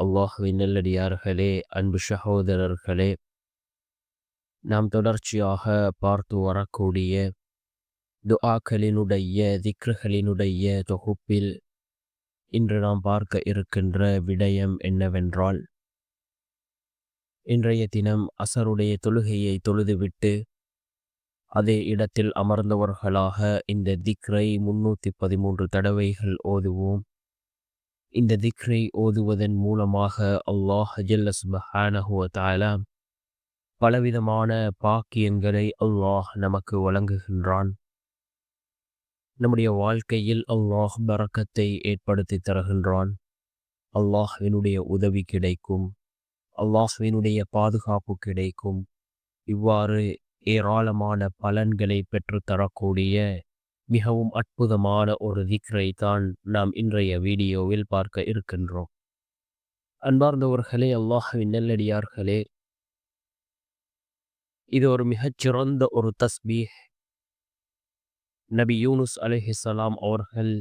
அல்லாஹ்வின் நல்லடியார்களே, அன்பு சகோதரர்களே, நாம் தொடர்ச்சியாக பார்த்து வரக்கூடிய துஆக்களினுடைய திக்ருகளினுடைய தொகுப்பில் இன்று நாம் பார்க்க இருக்கின்ற விடயம் என்னவென்றால், இன்றைய தினம் அசருடைய தொழுகையை தொழுதுவிட்டு அதே இடத்தில் அமர்ந்தவர்களாக இந்த திக்ரை 313 தடவைகள் ஓதுவோம். இந்த திக்ரை ஓதுவதன் மூலமாக அல்லாஹ் ஜல்ல சுப்ஹானஹு வ தஆலா பலவிதமான பாக்கியங்களை அல்லாஹ் நமக்கு வழங்குகின்றான். நம்முடைய வாழ்க்கையில் அல்லாஹ் பரக்கத்தை ஏற்படுத்தி தருகின்றான். அல்லாஹ்வினுடைய உதவி கிடைக்கும், அல்லாஹ்வினுடைய பாதுகாப்பு கிடைக்கும். இவ்வாறு ஏராளமான பலன்களை பெற்றுத்தரக்கூடிய மிகவும் அற்புதமான ஒரு திக்ரை தான் நாம் இன்றைய வீடியோவில் பார்க்க இருக்கின்றோம். அன்பார்ந்தவர்களே, அல்லாஹ்வின் நல்லடியார்களே, இது ஒரு மிகச்சிறந்த ஒரு தஸ்பீஹ். நபி யூனுஸ் அலைஹிஸ்ஸலாம் அவர்கள்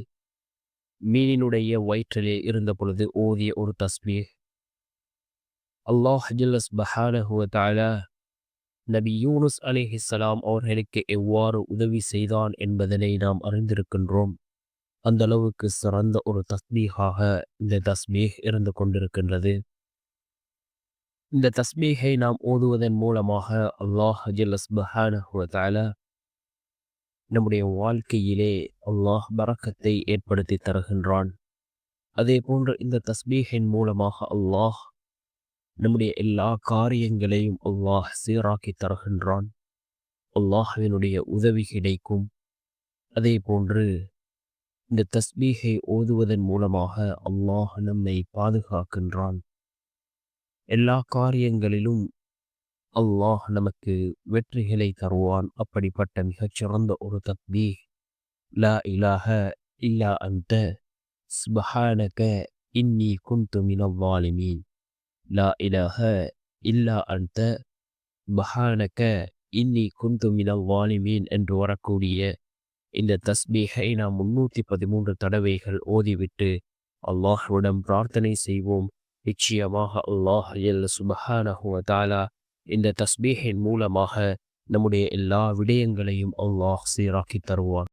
மீனினுடைய வயிற்றிலே இருந்த பொழுது ஓதிய ஒரு தஸ்பீஹ். அல்லாஹ் ஜல்ல சுப்ஹானஹு வ தஆலா நபி யூனுஸ் அலைஹிஸ்ஸலாம் அவர்களுக்கு எவ்வாறு உதவி செய்தான் என்பதனை நாம் அறிந்திருக்கின்றோம். அந்த அளவுக்கு சிறந்த ஒரு தஸ்பீஹாக இந்த தஸ்பீஹ் இருந்து கொண்டிருக்கின்றது. இந்த தஸ்பீஹை நாம் ஓதுவதன் மூலமாக அல்லாஹ் ஜல்ல சுப்ஹானஹு வ தஆலா நம்முடைய வாழ்க்கையிலே அல்லாஹ் பரக்கத்தை ஏற்படுத்தி தருகின்றான். அதே போன்று இந்த தஸ்பீஹின் மூலமாக அல்லாஹ் நம்முடைய எல்லா காரியங்களையும் அல்லாஹ் சீராக்கி தருகின்றான். அல்லாஹ்வினுடைய உதவி கிடைக்கும். அதே போன்று இந்த தஸ்பீஹை ஓதுவதன் மூலமாக அல்லாஹ் நம்மை பாதுகாக்கின்றான். எல்லா காரியங்களிலும் அல்லாஹ் நமக்கு வெற்றிகளை தருவான். அப்படிப்பட்ட மிகச்சிறந்த ஒரு தஸ்பீஹ் லா இலாஹ இல்லா அன்த சுப்ஹானக இன்னி குன்து மினல் ஸாலிமீன். லா இலாஹ இல்லா அன்த சுப்ஹானக இன்னி குன்து மினல் ஸாலிமீன் என்று வரக்கூடிய இந்த தஸ்பீஹை நாம் 313 தடவைகள் ஓதிவிட்டு அல்லாஹ்விடம் பிரார்த்தனை செய்வோம். நிச்சயமாக அல்லாஹ் ஜல்ல சுப்ஹானஹு வ தஆலா இந்த தஸ்பீஹின் மூலமாக நம்முடைய எல்லா விடயங்களையும் அல்லாஹ் சீராக்கி தருவான்.